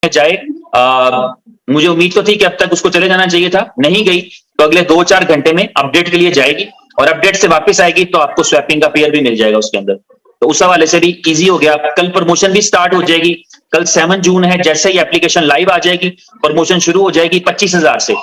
जाए, मुझे उम्मीद तो थी कि अब तक उसको चले जाना चाहिए था, नहीं गई, तो अगले 2-4 घंटे में अपडेट के लिए जाएगी और अपडेट से वापस आएगी तो आपको स्वैपिंग का पेयर भी मिल जाएगा उसके अंदर। तो उस हवाले से भी इजी हो गया। कल प्रमोशन भी स्टार्ट हो जाएगी, कल 7 जून है, जैसे ही एप्लीकेशन लाइव आ जाएगी प्रमोशन शुरू हो जाएगी 25,000 से।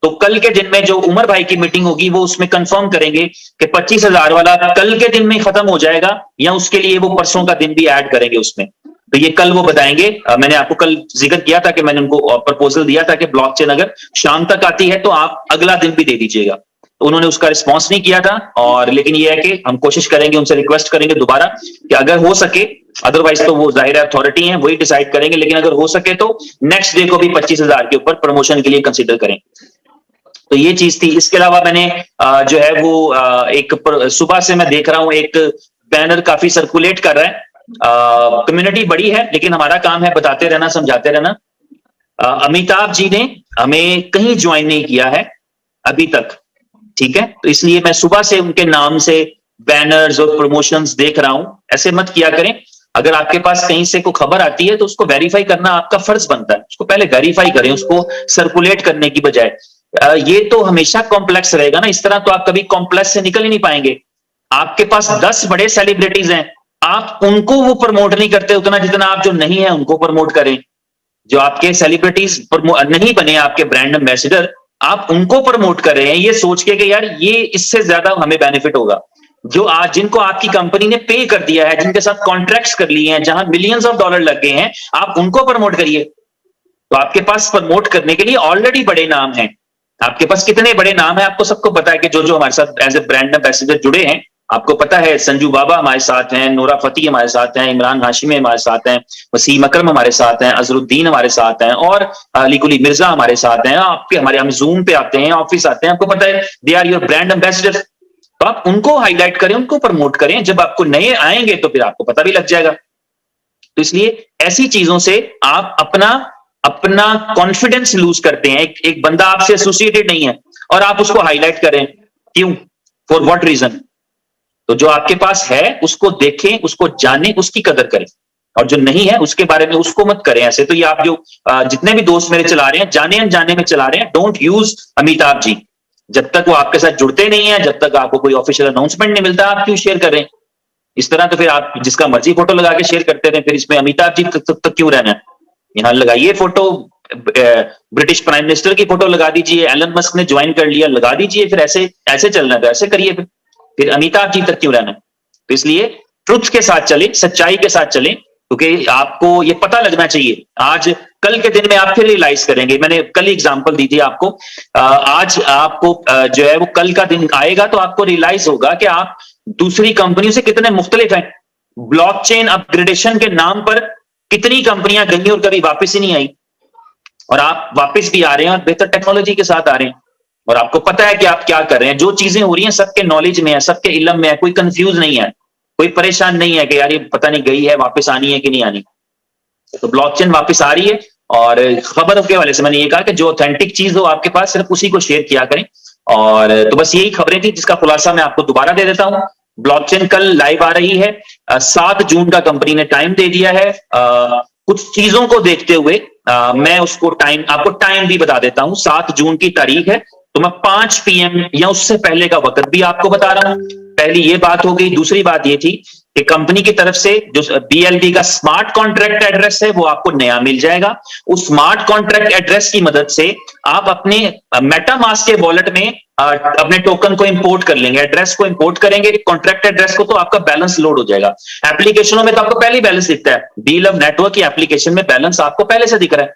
तो कल के दिन में जो उमर भाई की मीटिंग होगी वो उसमें कंफर्म करेंगे कि 25,000 वाला कल के दिन में खत्म हो जाएगा या उसके लिए वो परसों का दिन भी ऐड करेंगे उसमें। तो ये कल वो बताएंगे। मैंने आपको कल जिक्र किया था कि मैंने उनको प्रपोजल दिया था कि ब्लॉकचेन अगर शाम तक आती है तो आप अगला दिन भी दे दीजिएगा, तो उन्होंने उसका रिस्पॉन्स नहीं किया था। और लेकिन ये है कि हम कोशिश करेंगे, उनसे रिक्वेस्ट करेंगे दोबारा कि अगर हो सके, अदरवाइज तो वो जाहिर है अथॉरिटी है वही डिसाइड करेंगे, लेकिन अगर हो सके तो नेक्स्ट डे को भी 25,000 के ऊपर प्रमोशन के लिए कंसिडर करें। तो ये चीज थी। इसके अलावा मैंने जो है वो एक सुबह से मैं देख रहा हूं एक बैनर काफी सर्कुलेट कर रहा है। कम्युनिटी बड़ी है लेकिन हमारा काम है बताते रहना, समझाते रहना। अमिताभ जी ने हमें कहीं ज्वाइन नहीं किया है अभी तक, ठीक है, तो इसलिए मैं सुबह से उनके नाम से बैनर्स और प्रमोशंस देख रहा हूं। ऐसे मत किया करें। अगर आपके पास कहीं से कोई खबर आती है तो उसको वेरीफाई करना आपका फर्ज बनता है, उसको पहले वेरीफाई करें, उसको सर्कुलेट करने की बजाय। ये तो हमेशा कॉम्प्लेक्स रहेगा ना, इस तरह तो आप कभी कॉम्प्लेक्स से निकल ही नहीं पाएंगे। आपके पास 10 बड़े सेलिब्रिटीज हैं, आप उनको वो प्रमोट नहीं करते उतना जितना आप जो नहीं है उनको प्रमोट करें। जो आपके सेलिब्रिटीज नहीं बने आपके ब्रांड एम्बेसडर, आप उनको प्रमोट कर रहे हैं ये सोच के कि यार ये इससे ज्यादा हमें बेनिफिट होगा। जो आज जिनको आपकी कंपनी ने पे कर दिया है, जिनके साथ कॉन्ट्रैक्ट्स कर लिए हैं, जहां मिलियंस ऑफ डॉलर लग गए हैं, आप उनको प्रमोट करिए। तो आपके पास प्रमोट करने के लिए ऑलरेडी बड़े नाम हैं। आपके पास कितने बड़े नाम है आपको सबको पता है कि जो जो हमारे साथ एज ए ब्रांड एम्बेसडर जुड़े हैं, आपको पता है संजू बाबा हमारे साथ हैं, नूरा फतेही हमारे साथ हैं, इमरान हाशिमी हमारे साथ हैं, वसीम अकरम हमारे साथ हैं, अजरुद्दीन हमारे साथ हैं और अली कुली मिर्जा हमारे साथ हैं। आपके हमारे हम जूम पे आते हैं, ऑफिस आते हैं, आपको पता है they are your brand ambassador. तो आप उनको हाईलाइट करें, उनको प्रमोट करें। जब आपको नए आएंगे तो फिर आपको पता भी लग जाएगा। तो इसलिए ऐसी चीजों से आप अपना कॉन्फिडेंस लूज करते हैं। एक बंदा आपसे एसोसिएटेड नहीं है और आप उसको हाईलाइट करें, क्यों, फॉर व्हाट रीजन। तो जो आपके पास है उसको देखें, उसको जाने, उसकी कदर करें, और जो नहीं है उसके बारे में उसको मत करें ऐसे। तो ये आप जो जितने भी दोस्त मेरे चला रहे हैं, जाने अनजाने में चला रहे हैं, डोंट यूज अमिताभ जी। जब तक वो आपके साथ जुड़ते नहीं है, जब तक आपको कोई ऑफिशियल अनाउंसमेंट नहीं मिलता, आप क्यों शेयर कर रहे हैं इस तरह। तो फिर आप जिसका मर्जी फोटो लगा के शेयर करते रहे, फिर इसमें अमिताभ जी तक क्यों रहना है। यहां लगाइए फोटो, ब्रिटिश प्राइम मिनिस्टर की फोटो लगा दीजिए, एलन मस्क ने ज्वाइन कर लिया, लगा दीजिए, फिर ऐसे ऐसे चलना है तो ऐसे करिए, फिर अमिताभ जी तक क्यों रहना है। तो इसलिए ट्रुथ के साथ चले, सच्चाई के साथ चले, क्योंकि आपको ये पता लगना चाहिए। आज कल के दिन में आप फिर रियलाइज करेंगे, मैंने कल एग्जांपल दी थी आपको, आज आपको जो है वो कल का दिन आएगा तो आपको रियलाइज होगा कि आप दूसरी कंपनियों से कितने मुख्तलिफ हैं। ब्लॉकचेन अपग्रेडेशन के नाम पर कितनी कंपनियां गई और कभी वापस ही नहीं आई, और आप वापस भी आ रहे हैं और बेहतर टेक्नोलॉजी के साथ आ रहे हैं, और आपको पता है कि आप क्या कर रहे हैं। जो चीजें हो रही हैं सबके नॉलेज में है, सबके इल्म में है, कोई कंफ्यूज नहीं है, कोई परेशान नहीं है कि यार ये पता नहीं गई है, वापस आनी है कि नहीं आनी। तो ब्लॉकचेन वापस आ रही है, और खबर के वाले से मैंने ये कहा कि जो ऑथेंटिक चीज हो आपके पास सिर्फ उसी को शेयर किया करें। और तो बस यही खबरें थी जिसका खुलासा मैं आपको दोबारा दे देता हूं। ब्लॉकचेन कल लाइव आ रही है, 7 जून का कंपनी ने टाइम दे दिया है। कुछ चीजों को देखते हुए मैं उसको आपको टाइम भी बता देता हूं। 7 जून की तारीख है, तो मैं 5 PM या उससे पहले का वक्त भी आपको बता रहा हूं। पहली ये बात हो गई। दूसरी बात ये थी कि कंपनी की तरफ से जो BLD का स्मार्ट कॉन्ट्रैक्ट एड्रेस है वो आपको नया मिल जाएगा। उस स्मार्ट कॉन्ट्रैक्ट एड्रेस की मदद से आप अपने मेटामास्क के वॉलेट में अपने टोकन को इंपोर्ट कर लेंगे, एड्रेस को इंपोर्ट करेंगे, कॉन्ट्रैक्ट एड्रेस को, तो आपका बैलेंस लोड हो जाएगा। एप्लीकेशनों में तो आपको पहले ही बैलेंस दिखता है, डीलव नेटवर्क की एप्लीकेशन में बैलेंस आपको पहले से दिख रहा है।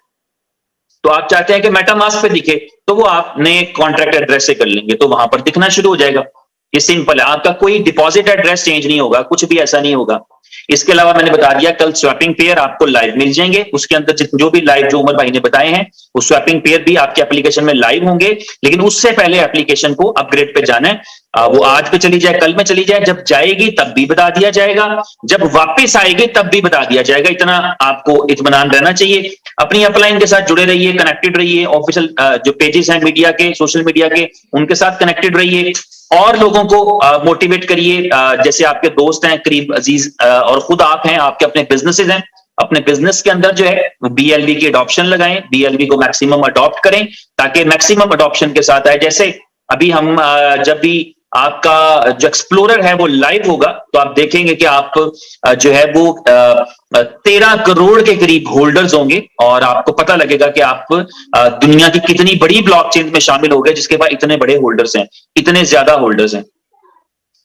तो आप चाहते हैं कि मेटामास्क पे दिखे, तो वो आप नए कॉन्ट्रैक्ट एड्रेस से कर लेंगे, तो वहां पर दिखना शुरू हो जाएगा। ये सिंपल है, आपका कोई डिपॉजिट एड्रेस चेंज नहीं होगा, कुछ भी ऐसा नहीं होगा। इसके अलावा मैंने बता दिया कल स्वैपिंग पेयर आपको लाइव मिल जाएंगे। उसके अंदर जो भी लाइव जो उमर भाई ने बताए हैं वो स्वैपिंग पेयर भी आपके एप्लीकेशन में लाइव होंगे, लेकिन उससे पहले एप्लीकेशन को अपग्रेड पे जाना है। वो आज पे चली जाए, कल में चली जाए, जब जाएगी तब भी बता दिया जाएगा, जब वापस आएगी तब भी बता दिया जाएगा। इतना आपको इत्मीनान रहना चाहिए। अपनी अपलाइन के साथ जुड़े रहिए, कनेक्टेड रहिए, ऑफिशियल जो पेजेस हैं मीडिया के, सोशल मीडिया के, उनके साथ कनेक्टेड रहिए, और लोगों को मोटिवेट करिए। जैसे आपके दोस्त हैं, करीब अजीज और खुद आप हैं, आपके अपने बिजनेसेस हैं, अपने बिजनेस के अंदर जो है BLV की अडॉप्शन लगाएं, BLV को मैक्सिमम अडॉप्ट करें ताकि मैक्सिमम अडॉप्शन के साथ आए। जैसे अभी हम जब भी आपका जो एक्सप्लोरर है वो लाइव होगा तो आप देखेंगे कि आप जो है वो 13 करोड़ के करीब होल्डर्स होंगे और आपको पता लगेगा कि आप दुनिया की कितनी बड़ी ब्लॉकचेन में शामिल हो गए जिसके पास इतने बड़े होल्डर्स हैं, इतने ज्यादा होल्डर्स हैं।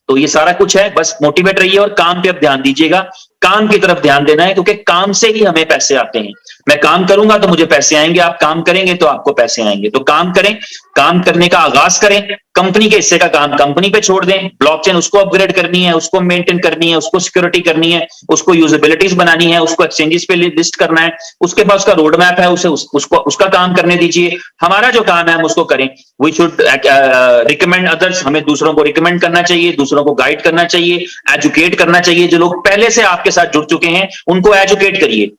तो ये सारा कुछ है, बस मोटिवेट रहिए और काम पे अब ध्यान दीजिएगा। काम की तरफ ध्यान देना है क्योंकि काम से ही हमें पैसे आते हैं। मैं काम करूंगा तो मुझे पैसे आएंगे, आप काम करेंगे तो आपको पैसे आएंगे। तो काम करें, काम करने का आगाज करें, कंपनी के हिस्से का काम कंपनी पे छोड़ दें, ब्लॉकचेन उसको अपग्रेड करनी है, उसको मेंटेन करनी है, उसको सिक्योरिटी करनी है, उसको यूजेबिलिटीज बनानी है, उसको एक्सचेंजेस पे लिस्ट करना है, उसके पास उसका रोड मैप है, उसको उसका काम करने दीजिए। हमारा जो काम है हम उसको करें। वी शुड रिकमेंड अदर्स, हमें दूसरों को रिकमेंड करना चाहिए, दूसरों को गाइड करना चाहिए, एजुकेट करना चाहिए। जो लोग पहले से आपके साथ जुड़ चुके हैं उनको एजुकेट करिए।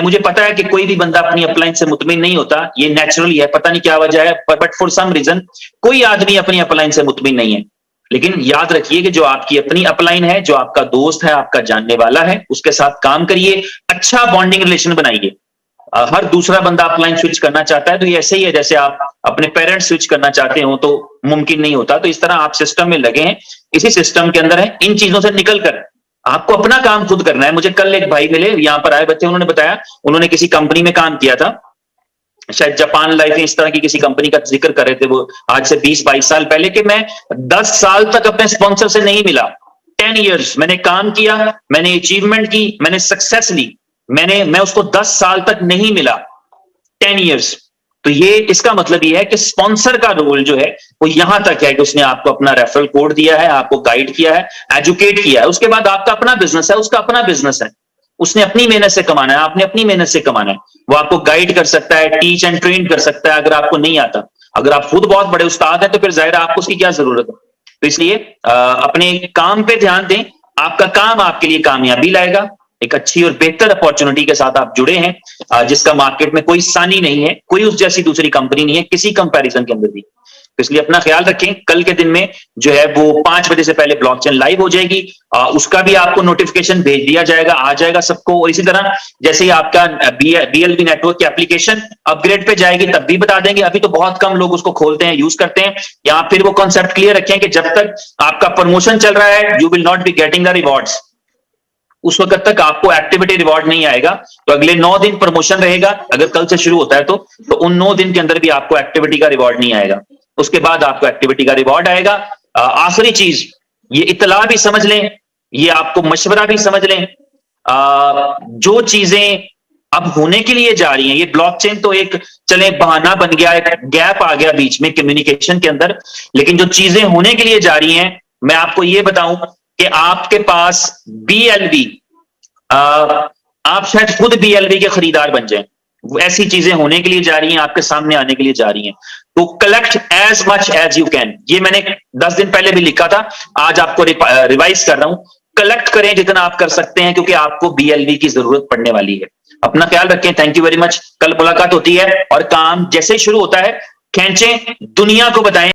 मुझे पता है कि कोई भी बंदा अपनी अपलाइन से मुतमिन नहीं होता, ये नेचुरली है, पता नहीं क्या वजह है, बट फॉर सम रीजन कोई आदमी अपनी अपलाइन से मुतमिन नहीं है। लेकिन याद रखिए कि जो आपकी अपनी अपलाइन है, जो आपका दोस्त है, आपका जानने वाला है, उसके साथ काम करिए, अच्छा बॉन्डिंग रिलेशन बनाइए। हर दूसरा बंदा अपलाइन स्विच करना चाहता है तो ये ऐसे ही है जैसे आप अपने पेरेंट्स स्विच करना चाहते हो तो मुमकिन नहीं होता। तो इस तरह आप सिस्टम में लगे हैं, इसी सिस्टम के अंदर है, इन चीजों से निकलकर आपको अपना काम खुद करना है। मुझे कल एक भाई मिले, यहाँ पर आए बच्चे, उन्होंने बताया उन्होंने किसी कंपनी में काम किया था, शायद जापान लाइफ इस तरह की किसी कंपनी का जिक्र कर रहे थे वो आज से 20-22 साल पहले, कि मैं 10 साल तक अपने स्पॉन्सर से नहीं मिला। 10 इयर्स मैंने काम किया, मैंने अचीवमेंट की, मैंने सक्सेस ली, मैं उसको 10 साल तक नहीं मिला, 10 इयर्स। तो ये इसका मतलब ये है कि स्पॉन्सर का रोल जो है वो यहां तक है कि उसने आपको अपना रेफरल कोड दिया है, आपको गाइड किया है, एजुकेट किया है। उसके बाद आपका अपना बिजनेस है, उसका अपना बिजनेस है, उसने अपनी मेहनत से कमाना है, आपने अपनी मेहनत से कमाना है। वो आपको गाइड कर सकता है, टीच एंड ट्रेन कर सकता है अगर आपको नहीं आता। अगर आप खुद बहुत बड़े उस्ताद हैं तो फिर जाहिर है आपको उसकी क्या जरूरत है। तो इसलिए अपने काम पे ध्यान दें, आपका काम आपके लिए कामयाबी लाएगा। एक अच्छी और बेहतर अपॉर्चुनिटी के साथ आप जुड़े हैं जिसका मार्केट में कोई सानी नहीं है, कोई उस जैसी दूसरी कंपनी नहीं है किसी कंपैरिजन के अंदर भी। तो इसलिए अपना ख्याल रखें। कल के दिन में जो है वो 5 बजे से पहले ब्लॉकचेन लाइव हो जाएगी, उसका भी आपको नोटिफिकेशन भेज दिया जाएगा, आ जाएगा सबको। और इसी तरह जैसे ही आपका BLV नेटवर्क की एप्लीकेशन अपग्रेड पे जाएगी तब भी बता देंगे। अभी तो बहुत कम लोग उसको खोलते हैं, यूज करते हैं। या फिर वो कॉन्सेप्ट क्लियर रखें कि जब तक आपका प्रमोशन चल रहा है you will not be getting the rewards, उस वक्त तक आपको एक्टिविटी रिवॉर्ड नहीं आएगा। तो अगले 9 दिन प्रमोशन रहेगा, अगर कल से शुरू होता है तो उन 9 दिन के अंदर भी आपको एक्टिविटी का रिवॉर्ड नहीं आएगा, उसके बाद आपको एक्टिविटी का रिवॉर्ड आएगा। आखिरी चीज, ये इतला भी समझ लें, ये आपको मशवरा भी समझ लें, जो चीजें अब होने के लिए जा रही हैं, ये ब्लॉकचेन तो एक चले बहाना बन गया, एक गैप आ गया बीच में कम्युनिकेशन के अंदर, लेकिन जो चीजें होने के लिए जा रही हैं मैं आपको ये बताऊं कि आपके पास BLV, आप शायद खुद BLV के खरीदार बन जाएं। ऐसी चीजें होने के लिए जा रही हैं, आपके सामने आने के लिए जा रही हैं। तो collect as much as you can, ये मैंने 10 दिन पहले भी लिखा था, आज आपको रिवाइज कर रहा हूं। कलेक्ट करें जितना आप कर सकते हैं क्योंकि आपको BLV की जरूरत पड़ने वाली है। अपना ख्याल रखें, थैंक यू वेरी मच। कल मुलाकात होती है और काम जैसे ही शुरू होता है खींचें, दुनिया को बताएं।